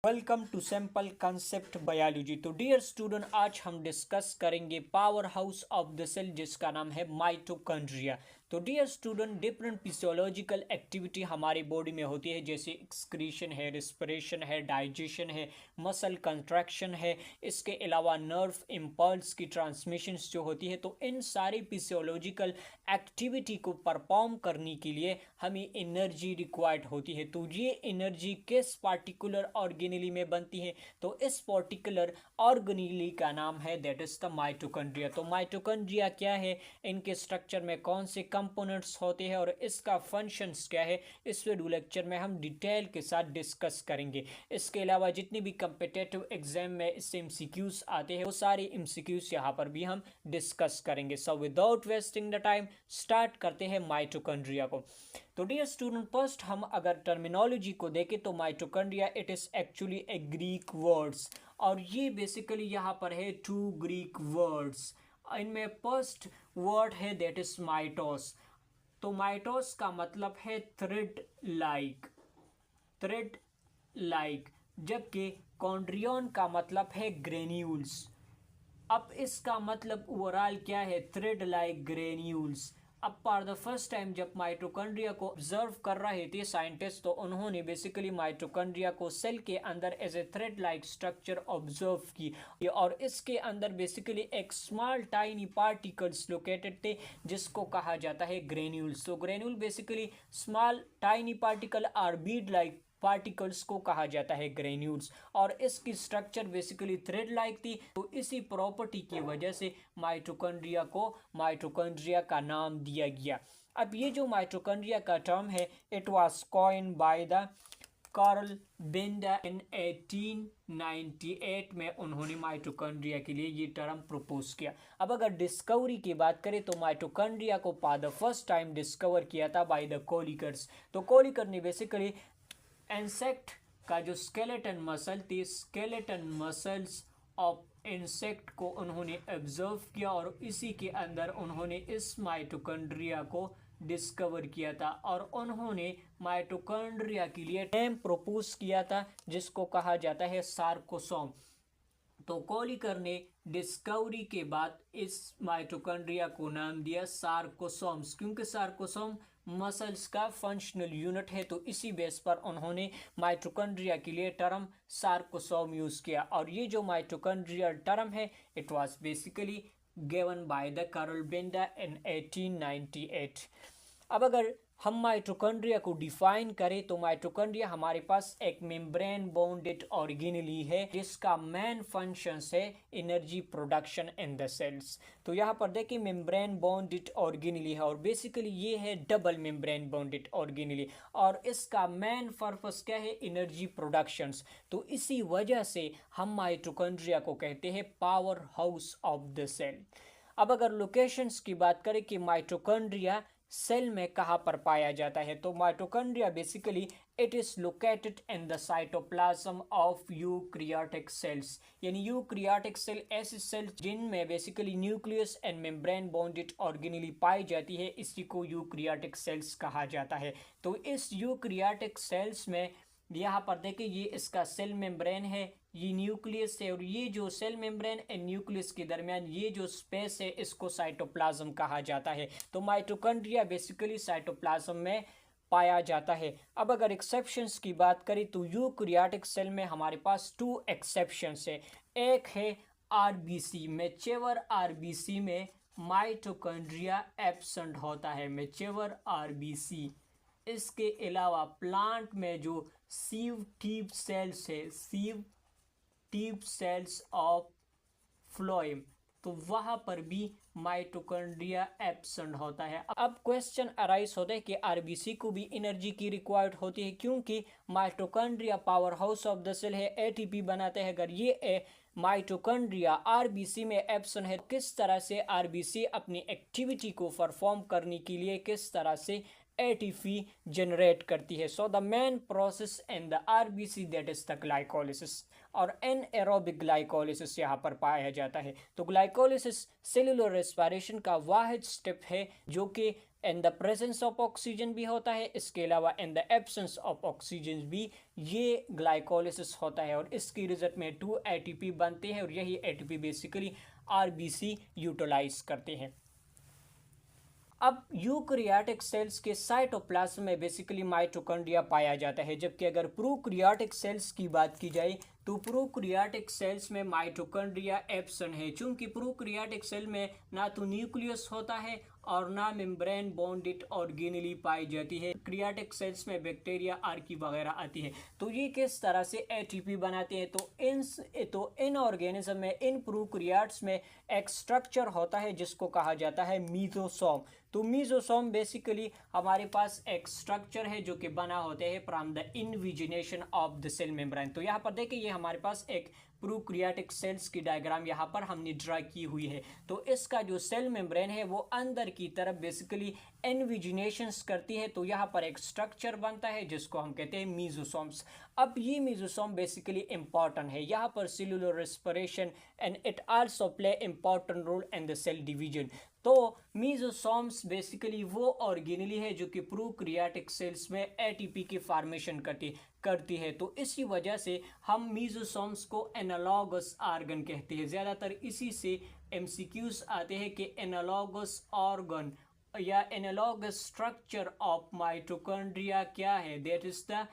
Welcome to simple concept biology. तो dear student, आज हम डिस्कस करेंगे power house of the cell जिसका नाम है माइटोकॉन्ड्रिया। तो dear student, different physiological activity हमारे बॉडी में होती है, जैसे एक्सक्रीशन है, रिस्पिरेशन है, डाइजेशन है, मसल कंट्रैक्शन है, इसके अलावा नर्व इम्पल्स की ट्रांसमिशंस जो होती है। तो इन सारी फिजियोलॉजिकल एक्टिविटी को परफॉर्म करने के लिए हमें एनर्जी रिक्वायर्ड होती है। तो ये एनर्जी किस पार्टिकुलर ऑर्गेनेली में बनती है? तो इस पर्टिकुलर ऑर्गेनेली का नाम है दैट इज द माइटोकॉन्ड्रिया। तो माइटोकॉन्ड्रिया क्या है, इनके स्ट्रक्चर में कौन से कंपोनेंट्स होते हैं और इसका फंक्शंस क्या है, इस वीडियो लेक्चर में हम डिटेल के साथ डिस्कस करेंगे। इसके अलावा जितनी भी कम्पिटिटिव एग्जाम में इससे एमसीक्यूज आते हैं वो सारे एमसीक्यूज यहाँ पर भी हम डिस्कस करेंगे। So without wasting the time start करते हैं माइटोकॉन्ड्रिया को। तो डियर स्टूडेंट, फर्स्ट हम अगर टर्मिनोलॉजी को देखें तो mitochondria it is actually A Greek words, और ये बेसिकली यहाँ पर है टू ग्रीक वर्ड्स। इनमें फर्स्ट वर्ड है दैट इज माइटोस। तो माइटोस का मतलब है थ्रेड लाइक, थ्रेड लाइक, जबकि कॉन्ड्रियन का मतलब है ग्रेन्यूल्स। अब इसका मतलब ओवरऑल क्या है, थ्रेड लाइक ग्रेन्यूल्स। अब फॉर द फर्स्ट टाइम जब माइटोकॉन्ड्रिया को ऑब्जर्व कर रहे थे साइंटिस्ट, तो उन्होंने बेसिकली माइटोकॉन्ड्रिया को सेल के अंदर as a thread like structure observe की, और इसके अंदर बेसिकली एक स्मॉल टाइनी पार्टिकल्स लोकेटेड थे जिसको कहा जाता है ग्रेन्यूल्स। तो granule basically small tiny particle और बीड लाइक पार्टिकल्स को कहा जाता है ग्रेन्यूल्स, और इसकी स्ट्रक्चर बेसिकली थ्रेड लाइक थी। तो इसी प्रॉपर्टी की वजह से माइटोकॉन्ड्रिया को माइटोकॉन्ड्रिया का नाम दिया गया। अब ये जो माइटोकॉन्ड्रिया का टर्म है, it was coined by the Carl Benda in 1898 में उन्होंने माइटोकॉन्ड्रिया के लिए ये टर्म प्रपोज किया। अब अगर डिस्कवरी की बात करें तो माइटोकॉन्ड्रिया को for the first time discover किया था बाय द कोलिकर्स। तो कोलिकर ने बेसिकली इंसेक्ट का जो स्केलेटन मसल थी, स्केलेटन मसल्स ऑफ इंसेक्ट को उन्होंने ऑब्जर्व किया, और इसी के अंदर उन्होंने इस माइटोकॉन्ड्रिया को डिस्कवर किया था, और उन्होंने माइटोकॉन्ड्रिया के लिए नेम प्रपोज किया था जिसको कहा जाता है सार्कोसोम। तो कोलिकर ने डिस्कवरी के बाद इस माइटोकॉन्ड्रिया को नाम दिया सार्कोसोम्स, क्योंकि सार्कोसोम मसल्स का फंक्शनल यूनिट है। तो इसी बेस पर उन्होंने माइटोकॉन्ड्रिया के लिए टर्म सार्कोसोम यूज किया, और ये जो माइटोकॉन्ड्रिया टर्म है it was basically given by the Carl Benda in 1898। अब अगर हम माइटोकॉन्ड्रिया को डिफाइन करें तो माइटोकॉन्ड्रिया हमारे पास एक मेम्ब्रेन बॉन्डेड ऑर्गेनेली है जिसका मेन फंक्शंस है energy production in the cells. तो यहाँ पर देखिए मेम्ब्रेन बॉन्डेड ऑर्गेनेली है, और बेसिकली ये है डबल मेम्ब्रेन बॉन्डेड ऑर्गेनेली, और इसका मेन पर्पस क्या है, एनर्जी प्रोडक्शंस। तो इसी वजह से हम माइटोकॉन्ड्रिया को कहते हैं power house of the cell. अब अगर लोकेशंस की बात करें कि माइटोकॉन्ड्रिया सेल में कहाँ पर पाया जाता है, तो mitochondria basically it is located in the cytoplasm of eukaryotic cells. यानी यूक्रियाटिक सेल ऐसे सेल्स जिनमें basically nucleus and membrane bonded organelle पाई जाती है, इसी को यूक्रियाटिक सेल्स कहा जाता है। तो इस यूक्रियाटिक सेल्स में यहाँ पर देखिए ये इसका सेल मेम्ब्रेन है, ये न्यूक्लियस है, और ये जो सेल मेम्ब्रेन एंड न्यूक्लियस के दरमियान ये जो स्पेस है इसको साइटोप्लाज्म कहा जाता है। तो माइटोकॉन्ड्रिया बेसिकली साइटोप्लाज्म में पाया जाता है। अब अगर एक्सेप्शंस की बात करें तो यूकैरियोटिक सेल में हमारे पास टू एक्सेप्शंस है। एक है आरबीसी, मैच्योर आरबीसी में माइटोकॉन्ड्रिया एब्सेंट होता है, मैच्योर आरबीसी। इसके अलावा प्लांट में जो सीव ट्यूब सेल्स है, sieve tube cells of phloem, तो वहाँ पर भी माइटोकॉन्ड्रिया एब्सेंट होता है। अब क्वेश्चन अराइज होता है कि आरबीसी को भी एनर्जी की रिक्वायर्ड होती है, क्योंकि mitochondria power house of the cell है, एटीपी बनाते हैं। अगर ये माइटोकॉन्ड्रिया आरबीसी में एब्सेंट है, किस तरह से आरबीसी अपनी एक्टिविटी को परफॉर्म करने के लिए किस तरह से एटीपी जनरेट करती है। So the main process in the RBC that is the glycolysis, और एनएरोबिक ग्लाइकोलिसिस यहाँ पर पाया जाता है। तो ग्लाइकोलिसिस सेलुलर रेस्पिरेशन का वाहिद स्टेप है जो कि in the presence of oxygen भी होता है, इसके अलावा in the absence of oxygen भी ये ग्लाइकोलिसिस होता है और इसकी रिजल्ट में 2 ATP बनते हैं और यही ATP बेसिकली RBC यूटिलाइज करते हैं। अब यूकैरियोटिक सेल्स के साइटोप्लाज्म में बेसिकली माइटोकॉन्ड्रिया पाया जाता है, जबकि अगर प्रोकैरियोटिक सेल्स की बात की जाए तो प्रोकैरियोटिक सेल्स में माइटोकॉन्ड्रिया एब्सेंट है, क्योंकि प्रोकैरियोटिक सेल में ना तो न्यूक्लियस होता है और ना मेम्ब्रेन बॉन्डेड ऑर्गेनेली पाई जाती है। क्रियाटिक सेल्स में बैक्टीरिया आर्की वगैरह आती है। तो ये किस तरह से ATP बनाते हैं, तो इन ऑर्गेनिज्म में, इन प्रोकैरियोट्स में एक स्ट्रक्चर होता है जिसको कहा जाता है मीजोसोम। तो मीजोसोम बेसिकली हमारे पास एक स्ट्रक्चर है जो कि बना होते हैं from the invagination of the cell membrane. तो यहाँ पर देखिए ये हमारे पास एक प्रोकैरियोटिक सेल्स की डायग्राम यहाँ पर हमने ड्रा की हुई है। तो इसका जो सेल मेम्ब्रेन है वो अंदर की तरफ बेसिकली इनविजिनेशंस करती है, तो यहाँ पर एक स्ट्रक्चर बनता है जिसको हम कहते हैं मीजोसोम्स। अब ये मीजोसोम बेसिकली इंपॉर्टेंट है यहाँ पर cellular respiration and it also play important role in the cell division. तो मीजोसोम्स बेसिकली वो ऑर्गेनेली है जो कि प्रोकैरियोटिक सेल्स में ATP की फॉर्मेशन करती है। तो इसी वजह से हम मीजोसोम्स को एनालॉगस ऑर्गन कहते हैं। ज़्यादातर इसी से MCQs आते हैं कि एनालॉगस ऑर्गन या एनालॉगस स्ट्रक्चर ऑफ माइटोकॉन्ड्रिया क्या है, that is the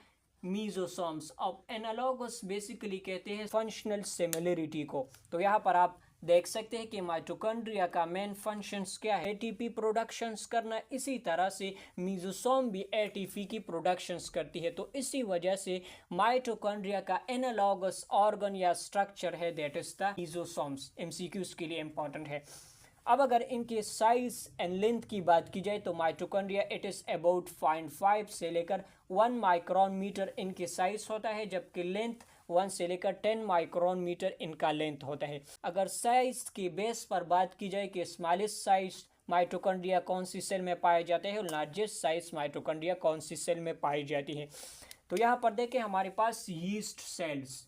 mesosomes. Of analogous basically कहते हैं फंक्शनल सिमिलरिटी को। तो यहाँ पर आप देख सकते हैं कि माइटोकॉन्ड्रिया का मेन फंक्शंस क्या है, ATP प्रोडक्शंस करना। इसी तरह से मीजोसोम भी ATP की प्रोडक्शंस करती है। तो इसी वजह से माइटोकॉन्ड्रिया का एनालॉगस ऑर्गन या स्ट्रक्चर है दैट इज द मीजोसोम्स। MCQs के लिए इंपॉर्टेंट है। अब अगर इनके साइज एंड लेंथ की बात की जाए तो माइटोकॉन्ड्रिया इट इज़ अबाउट 0.5 से लेकर 1 माइक्रोन मीटर इनके साइज होता है, जबकि लेंथ 1 से लेकर 10 माइक्रोन मीटर इनका लेंथ होता है। अगर साइज की बेस पर बात की जाए कि स्मॉलेस्ट साइज माइटोकॉन्ड्रिया कौन सी सेल में पाए जाते हैं और लार्जेस्ट साइज माइटोकॉन्ड्रिया कौन सी सेल में पाई जाती है, तो यहाँ पर देखें हमारे पास यीस्ट सेल्स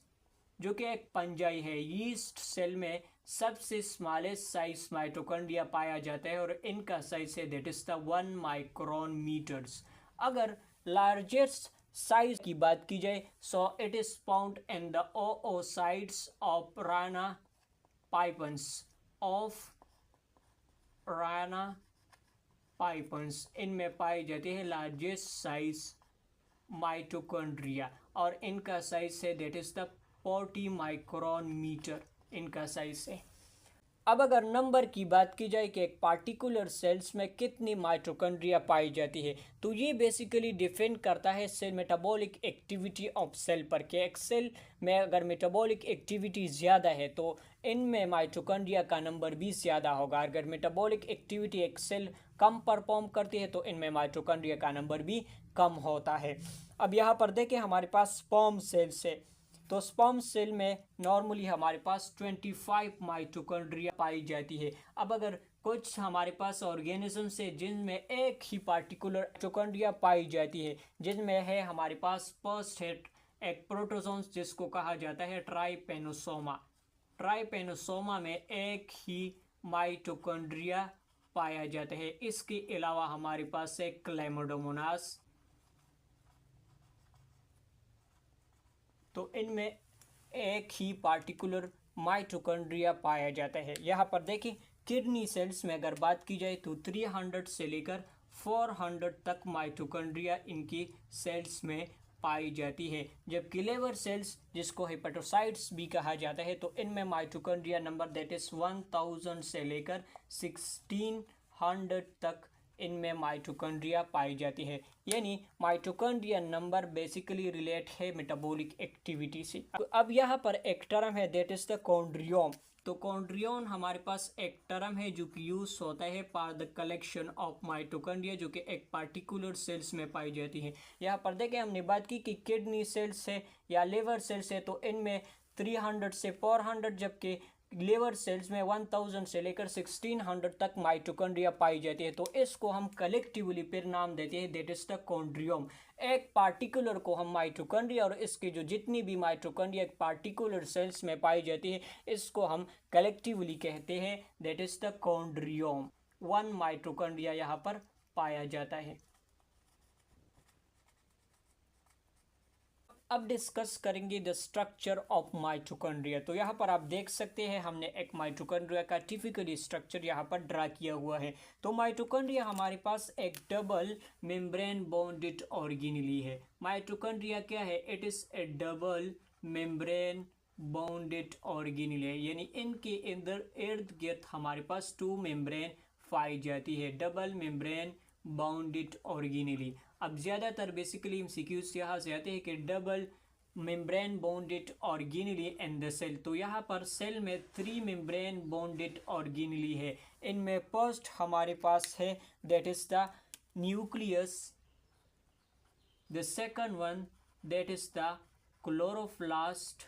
जो कि एक पंजाई है। यीस्ट सेल में सबसे स्मॉलेस्ट साइज माइटोकॉन्ड्रिया पाया जाता है और इनका साइज है that is the 1 micron metres. अगर लार्जेस्ट साइज की बात की जाए so it is found in the oocytes of Rana pipiens. इनमें पाए जाते हैं लार्जेस्ट साइज माइटोकॉन्ड्रिया और इनका साइज है that is the 40 micron meter इनका साइज है। अब अगर नंबर की बात की जाए कि एक पार्टिकुलर सेल्स में कितनी माइटोकॉन्ड्रिया पाई जाती है, तो ये बेसिकली डिपेंड करता है cell metabolic activity of cell पर कि एक सेल में अगर मेटाबॉलिक एक्टिविटी ज़्यादा है तो इनमें माइटोकॉन्ड्रिया का नंबर भी ज़्यादा होगा। अगर मेटाबॉलिक एक्टिविटी एक सेल कम परफॉर्म करती है तो इनमें माइटोकॉन्ड्रिया का नंबर भी कम होता है। अब यहाँ पर देखें हमारे पास स्पर्म सेल्स है, तो स्पर्म सेल में नॉर्मली हमारे पास 25 माइटोकॉन्ड्रिया पाई जाती है। अब अगर कुछ हमारे पास ऑर्गेनिजम्स है जिनमें एक ही पार्टिकुलर माइटोकॉन्ड्रिया पाई जाती है, जिनमें है हमारे पास फर्स्ट है एक प्रोटोजोन्स जिसको कहा जाता है ट्राइपेनोसोमा। ट्राइपेनोसोमा में एक ही माइटोकॉन्ड्रिया पाया जाता है। इसके अलावा हमारे पास है क्लेमाइडोमोनास, तो इनमें एक ही पार्टिकुलर माइटोकॉन्ड्रिया पाया जाता है। यहाँ पर देखिए किडनी सेल्स में अगर बात की जाए तो 300 से लेकर 400 तक माइटोकॉन्ड्रिया इनकी सेल्स में पाई जाती है, जबकि लिवर सेल्स जिसको हेपेटोसाइट्स भी कहा जाता है तो इनमें माइटोकॉन्ड्रिया नंबर दैट इज 1000 से लेकर 1600 तक इनमें माइटोकॉन्ड्रिया पाई जाती है। यानी माइटोकॉन्ड्रिया नंबर बेसिकली रिलेट है मेटाबॉलिक एक्टिविटी से। तो अब यहाँ पर एक टर्म है दैट इज द कॉन्ड्रियोम। तो कॉन्ड्रियोन हमारे पास एक टर्म है जो कि यूज होता है for the collection of mitochondria जो कि एक पार्टिकुलर सेल्स में पाई जाती है। यहाँ पर देखें हमने बात की कि किडनी सेल्स है या लिवर सेल्स है तो इनमें 300 से 400, जबकि लिवर सेल्स में 1000 से लेकर 1600 तक माइटोकॉन्ड्रिया पाई जाती है। तो इसको हम कलेक्टिवली फिर नाम देते हैं दैट इज द कॉन्ड्रियोम। एक पार्टिकुलर को हम माइटोकॉन्ड्रिया और इसके जो जितनी भी माइटोकॉन्ड्रिया एक पार्टिकुलर सेल्स में पाई जाती है इसको हम कलेक्टिवली कहते हैं दैट इज द कॉन्ड्रियोम। 1 माइटोकॉन्ड्रिया यहाँ पर पाया जाता है। अब डिस्कस करेंगे द स्ट्रक्चर ऑफ माइटोकॉन्ड्रिया। तो यहाँ पर आप देख सकते हैं हमने एक माइटोकॉन्ड्रिया का टिपिकली स्ट्रक्चर यहाँ पर ड्रा किया हुआ है। तो माइटोकॉन्ड्रिया हमारे पास एक डबल मेम्ब्रेन बॉन्डेड ऑर्गेनेली है। माइटोकॉन्ड्रिया क्या है? It is A double membrane bonded organelle है, यानी इनके अंदर इर्द गिर्द हमारे पास टू मेम्ब्रेन पाई जाती है, डबल मेम्ब्रेन बाउंडेड ऑर्गेनेली। अब ज़्यादातर बेसिकली एमसीक्यूज यहाँ से आते हैं कि double membrane bonded organelle in the cell. तो यहाँ पर सेल में 3 मेम्ब्रेन बॉन्डेड ऑर्गेनेली है। इनमें फर्स्ट हमारे पास है that is the nucleus, the second one that is the chloroplast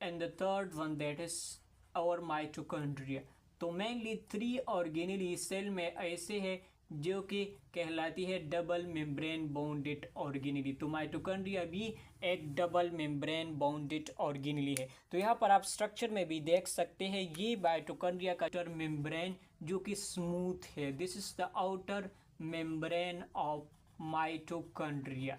and the third one that is our mitochondria। तो mainly 3 organelle cell में ऐसे है जो कि कहलाती है डबल मेम्ब्रेन बाउंडेड ऑर्गेनेली। तो माइटोकॉन्ड्रिया भी एक डबल मेम्ब्रेन बाउंडेड ऑर्गेनेली है। तो यहाँ पर आप स्ट्रक्चर में भी देख सकते हैं ये माइटोकॉन्ड्रिया का आउटर मेम्ब्रेन जो कि स्मूथ है, this is the outer membrane of mitochondria.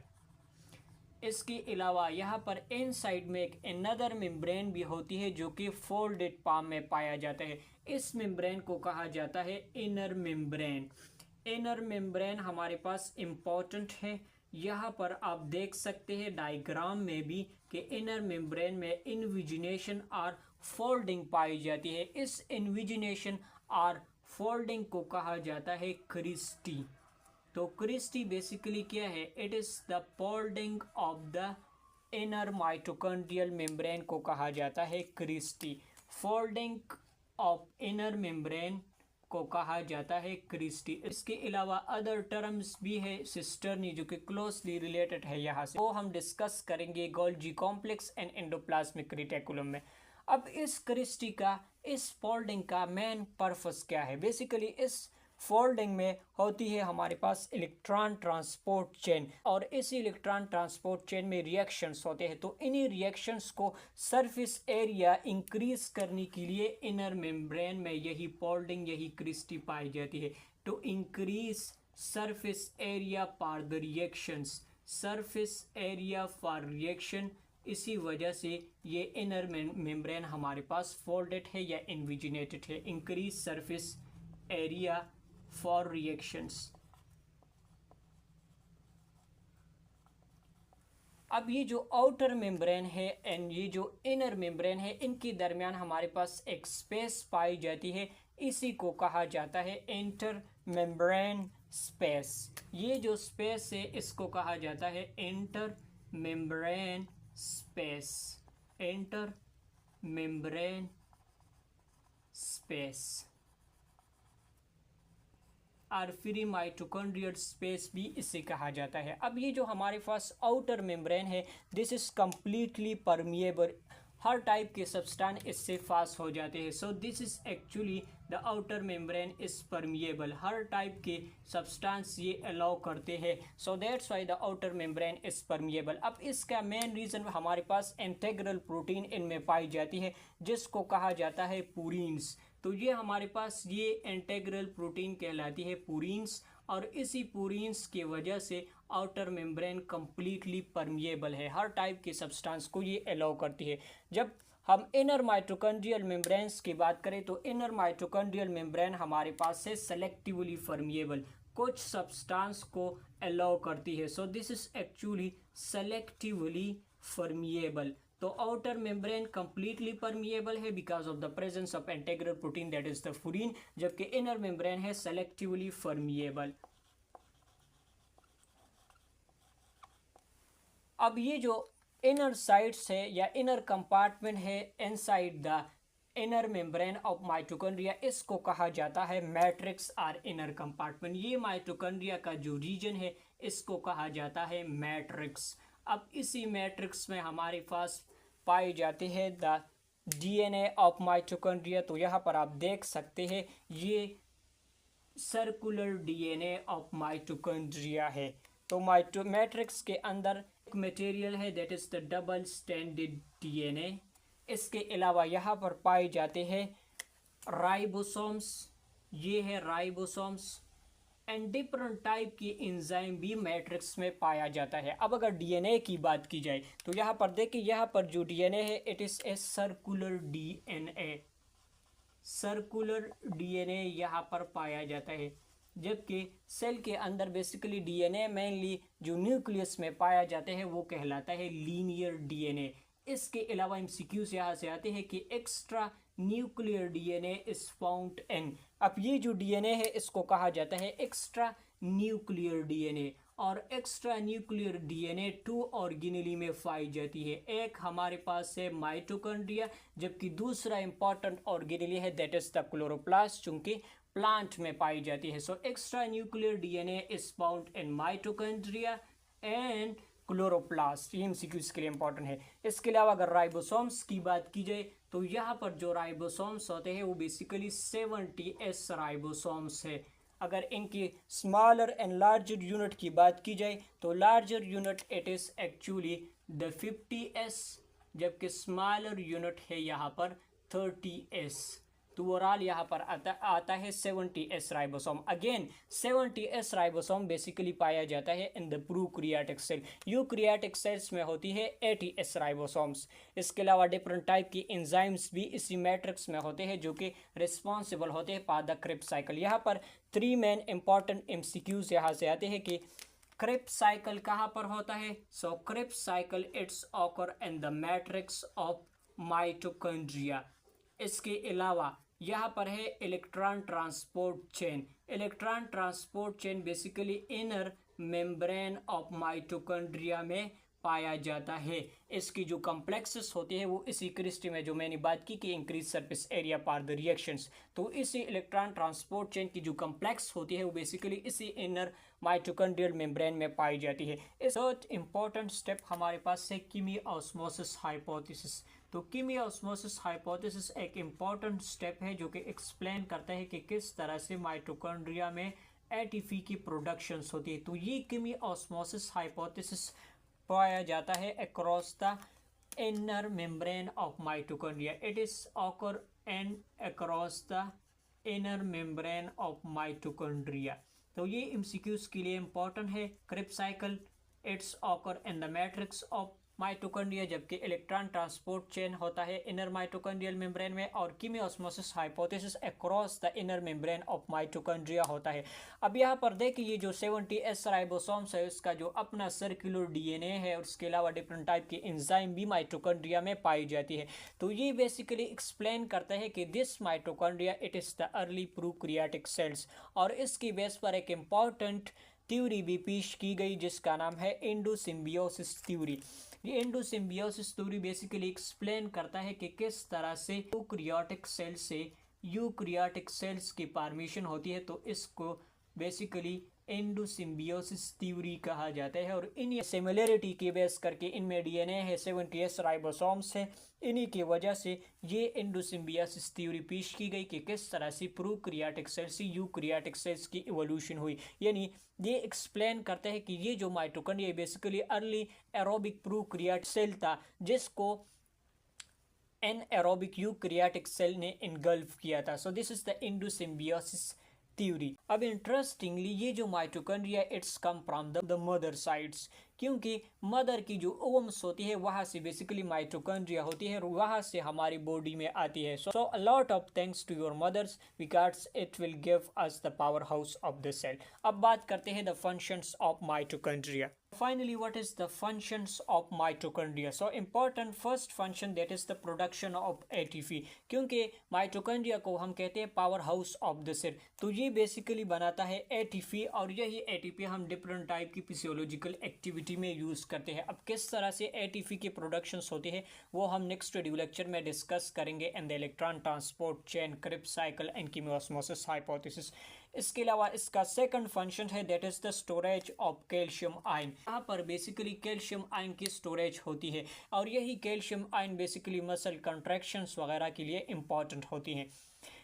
इसके अलावा यहाँ पर इनसाइड में एक अनदर मेम्ब्रेन भी होती है जो कि फोल्डेड पाम में पाया जाता है। इस मेम्ब्रेन को कहा जाता है इनर मेम्ब्रेन। इनर मेम्ब्रेन हमारे पास इम्पोर्टेंट है। यहाँ पर आप देख सकते हैं डायग्राम में भी कि इनर मेम्ब्रेन में इनविजिनेशन और फोल्डिंग पाई जाती है। इस इनविजिनेशन और फोल्डिंग को कहा जाता है क्रिस्टी। तो क्रिस्टी बेसिकली क्या है? It is the folding of the inner mitochondrial membrane को कहा जाता है cristae. Folding of inner membrane को कहा जाता है क्रिस्टी। इसके अलावा अदर टर्म्स भी है सिस्टर्नी जो कि क्लोजली रिलेटेड है यहाँ से, वो हम डिस्कस करेंगे Golgi complex and endoplasmic reticulum में। अब इस क्रिस्टी का, इस फोल्डिंग का मेन पर्पस क्या है? बेसिकली इस फोल्डिंग में होती है हमारे पास इलेक्ट्रॉन ट्रांसपोर्ट चेन, और इस इलेक्ट्रॉन ट्रांसपोर्ट चेन में रिएक्शंस होते हैं। तो इन्हीं रिएक्शंस को सरफेस एरिया इंक्रीज करने के लिए इनर मेम्ब्रेन में यही फोल्डिंग, यही क्रिस्टी पाई जाती है। To increase surface area for the reactions, surface area for reaction, इसी वजह से ये इनर मेम्ब्रेन हमारे पास फोल्डेड है या इनविजिनेटेड है। Increase surface area for reactions. अब ये जो आउटर मेम्ब्रेन है एंड ये जो इनर मेम्ब्रेन है, इनके दरमियान हमारे पास एक स्पेस पाई जाती है, इसी को कहा जाता है इंटर मेम्ब्रेन स्पेस। ये जो स्पेस है इसको कहा जाता है inter membrane space, inter membrane space और फ्री माइटोकॉन्ड्रियल स्पेस भी इसे कहा जाता है। अब ये जो हमारे पास आउटर मेम्ब्रेन है, this is completely permeable, her type के सब्सटेंस इससे पास हो जाते हैं। सो this is actually the outer membrane is permeable, her type के सब्सटेंस ये अलाउ करते हैं। So that's why the outer membrane is permeable. अब इसका मेन रीज़न हमारे पास इंटेग्रल प्रोटीन इनमें पाई जाती है जिसको कहा जाता है पुरीन्स। तो ये हमारे पास ये इंटेग्रल प्रोटीन कहलाती है पुरीन्स, और इसी पुरीन्स की वजह से आउटर मेम्ब्रेन कम्प्लीटली परमिएबल है, हर टाइप के सब्सटेंस को ये अलाउ करती है। जब हम इनर माइटोकॉन्ड्रियल मेम्ब्रेन्स की बात करें तो इनर माइटोकॉन्ड्रियल मेम्ब्रेन हमारे पास से सेलेक्टिवली परमिएबल, कुछ सब्सटेंस को अलाउ करती है। So this is actually selectively permeable. तो आउटर मेम्ब्रेन कंप्लीटली परमिएबल है because of the presence of integral protein that is the porin, जबकि इनर मेम्ब्रेन है सेलेक्टिवली परमिएबल। अब ये जो इनर साइड्स है या इनर कंपार्टमेंट है inside the inner membrane of mitochondria, इसको कहा जाता है मैट्रिक्स और इनर कंपार्टमेंट। ये माइटोकॉन्ड्रिया का जो रीजन है इसको कहा जाता है मैट्रिक्स। अब इसी मैट्रिक्स में हमारे पास पाए जाते हैं द डीएनए ऑफ माइटोकॉन्ड्रिया। तो यहाँ पर आप देख सकते हैं ये सर्कुलर डीएनए ऑफ माइटोकॉन्ड्रिया है। तो मैट्रिक्स के अंदर एक मटेरियल है that is the double standard DNA. इसके अलावा यहाँ पर पाए जाते हैं राइबोसोम्स, ये है राइबोसोम्स, एंड डिफरेंट टाइप की एंजाइम भी मैट्रिक्स में पाया जाता है। अब अगर डीएनए की बात की जाए तो यहाँ पर देखिए, यहाँ पर जो डीएनए है it is a circular DNA, circular DNA यहाँ पर पाया जाता है। जबकि सेल के अंदर बेसिकली डीएनए मेनली जो न्यूक्लियस में पाया जाता है वो कहलाता है लीनियर डीएनए। इसके अलावा एमसीक्यूज यहाँ से आते हैं कि extra nuclear DNA is found इन, अब ये जो डीएनए है इसको कहा जाता है एक्स्ट्रा न्यूक्लियर डीएनए, और एक्स्ट्रा न्यूक्लियर डीएनए 2 ऑर्गेनेली में पाई जाती है। एक हमारे पास है माइटोकॉन्ड्रिया, जबकि दूसरा इंपॉर्टेंट ऑर्गेनेली है दैट इज द क्लोरोप्लास्ट, चूंकि प्लांट में पाई जाती है। So extra nuclear DNA is found in mitochondria and chloroplast, ये एमसीक्यूज के लिए इंपॉर्टेंट है। इसके अलावा अगर राइबोसोम्स की बात की जाए तो यहाँ पर जो राइबोसोम्स होते हैं वो बेसिकली 70S राइबोसोम्स है। अगर इनकी स्मॉलर एंड लार्जर यूनिट की बात की जाए तो larger unit it is actually the 50S, जबकि स्मॉलर यूनिट है यहाँ पर 30S। तो ओवरऑल यहाँ पर आता है 70S ribosome. Again 70S ribosome basically पाया जाता है in the prokaryotic cell. Eukaryotic cells में होती है 80S राइबोसोम्स। इसके अलावा डिफरेंट टाइप की एंजाइम्स भी इसी मैट्रिक्स में होते हैं जो कि रिस्पॉन्सिबल होते हैं फॉर द क्रेब्स साइकिल। यहाँ पर 3 मेन इंपॉर्टेंट एमसीक्यूज यहाँ से आते हैं कि क्रेब्स साइकिल कहाँ पर होता है। So Krebs cycle it's occur in the matrix of mitochondria. इसके अलावा यहाँ पर है electron transport chain. Electron transport chain basically inner membrane of mitochondria में पाया जाता है। इसकी जो कॉम्प्लेक्सेस होती है वो इसी क्रिस्टी में जो मैंने बात की कि increase surface area for the reactions, तो इसी इलेक्ट्रॉन ट्रांसपोर्ट चेन की जो कॉम्प्लेक्स होती है वो बेसिकली इसी इनर माइटोकॉन्ड्रियल मेम्ब्रेन में पाई जाती है। इस इंपॉर्टेंट स्टेप हमारे पास है कीमियोस्मोसिस हाइपोथेसिस। तो कीमियोस्मोसिस हाइपोथेसिस एक इम्पॉर्टेंट स्टेप है जो कि एक्सप्लेन करता है कि किस तरह से माइटोकॉन्ड्रिया में एटीपी की प्रोडक्शंस होती है। तो ये कीमियोस्मोसिस हाइपोथेसिस पाया जाता है across the inner membrane of mitochondria. It is occur and across the inner membrane of mitochondria. तो ये एमसीक्यूज के लिए इंपॉर्टेंट है। Krebs cycle it's occur in the matrix of mitochondria, जबकि इलेक्ट्रॉन ट्रांसपोर्ट चेन होता है इनर माइटोकॉन्ड्रियल मेम्ब्रेन में, और chemiosmosis hypothesis across the inner membrane of mitochondria होता है। अब यहाँ पर देखिए ये जो 70S राइबोसोम्स है उसका जो अपना सर्कुलर डीएनए है और उसके अलावा डिफरेंट टाइप की एंजाइम भी माइटोकॉन्ड्रिया में पाई जाती है। तो ये बेसिकली एक्सप्लेन करता है कि this mitochondria it is the early prokaryotic cells, और इसकी बेस पर एक इम्पॉर्टेंट थ्योरी भी पेश की गई जिसका नाम है एंडोसिम्बियोसिस थ्योरी। ये एंडोसिम्बियोसिस थ्योरी बेसिकली एक्सप्लेन करता है कि किस तरह से यूकैरियोटिक सेल से यूकैरियोटिक सेल्स की फॉर्मेशन होती है। तो इसको बेसिकली एंडोसिम्बियोसिस थ्योरी कहा जाता है, और इन सिमिलरिटी की बेस करके इनमें डीएनए है 70S राइबोसोम्स है। इन्हीं की वजह से ये एंडोसिम्बियोसिस थ्योरी पेश की गई कि किस तरह से प्रोकैरियोटिक सेल्स से यूकैरियोटिक सेल्स की इवोल्यूशन हुई। यानी ये एक्सप्लेन करते हैं कि ये जो mitochondria basically early aerobic prokaryotic cell था जिसको एनएरोबिक यूकैरियोटिक सेल ने इनगल्फ किया था। So this is the endosymbiosis theory. अब इंटरेस्टिंगली ये जो mitochondria it's come from the mother sides, क्योंकि मदर की जो ओम्स होती है वहाँ से बेसिकली माइटोकॉन्ड्रिया होती है और वहाँ से हमारी बॉडी में आती है। So a lot of thanks to your mothers because it will give us the power house of the cell. अब बात करते हैं the functions of mitochondria. Finally, what is the functions of mitochondria? So important first function that is the production of ATP, क्योंकि mitochondria को हम कहते हैं power house of the cell. तो ये बेसिकली बनाता है ATP, और यही ATP हम डिफरेंट टाइप की फिजियोलॉजिकल एक्टिविटी में यूज़ करते हैं। अब किस तरह से ATP की प्रोडक्शंस होती है वो हम नेक्स्ट वीडियो लेक्चर में डिस्कस करेंगे in the electron transport chain, Krebs cycle and chemiosmosis hypothesis. इसके अलावा इसका सेकंड फंक्शन है that is the storage of calcium ion. यहाँ पर बेसिकली कैल्शियम आयन की स्टोरेज होती है, और यही calcium ion basically muscle contractions वगैरह के लिए इम्पॉर्टेंट होती हैं।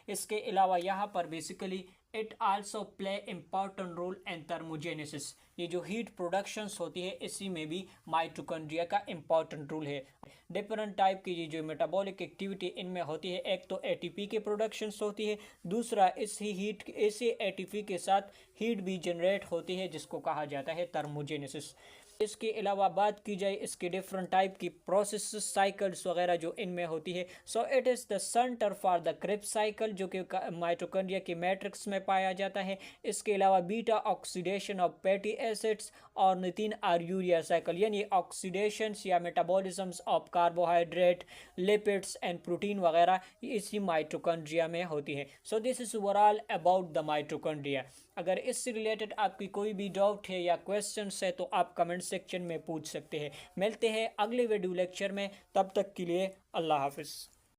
इसके अलावा यहाँ पर basically it also play important role in thermogenesis. ये जो हीट प्रोडक्शंस होती है इसी में भी माइटोकॉन्ड्रिया का इम्पॉर्टेंट रोल है। डिफरेंट टाइप की ये जो मेटाबॉलिक एक्टिविटी इनमें होती है, एक तो एटीपी के प्रोडक्शंस होती है, दूसरा इसी एटीपी के साथ हीट भी जनरेट होती है जिसको कहा जाता है थर्मोजेनेसिस। इसके अलावा बात की जाए इसके डिफरेंट टाइप की प्रोसेस साइकिल्स वगैरह जो इनमें होती है, so it is the centre for the cribs cycle जो कि माइटोकॉन्ड्रिया के मैट्रिक्स में पाया जाता है। इसके अलावा beta oxidation of fatty acids और नितिन आर यूरिया साइकिल, यानी ऑक्सीडेशंस या metabolisms of carbohydrate, lipids and protein वगैरह इसी माइटोकॉन्ड्रिया में होती है। So this is overall about the mitochondria. अगर इससे रिलेटेड आपकी कोई भी डाउट है या क्वेश्चंस है तो आप कमेंट सेक्शन में पूछ सकते हैं। मिलते हैं अगले वीडियो लेक्चर में, तब तक के लिए अल्लाह हाफिज़।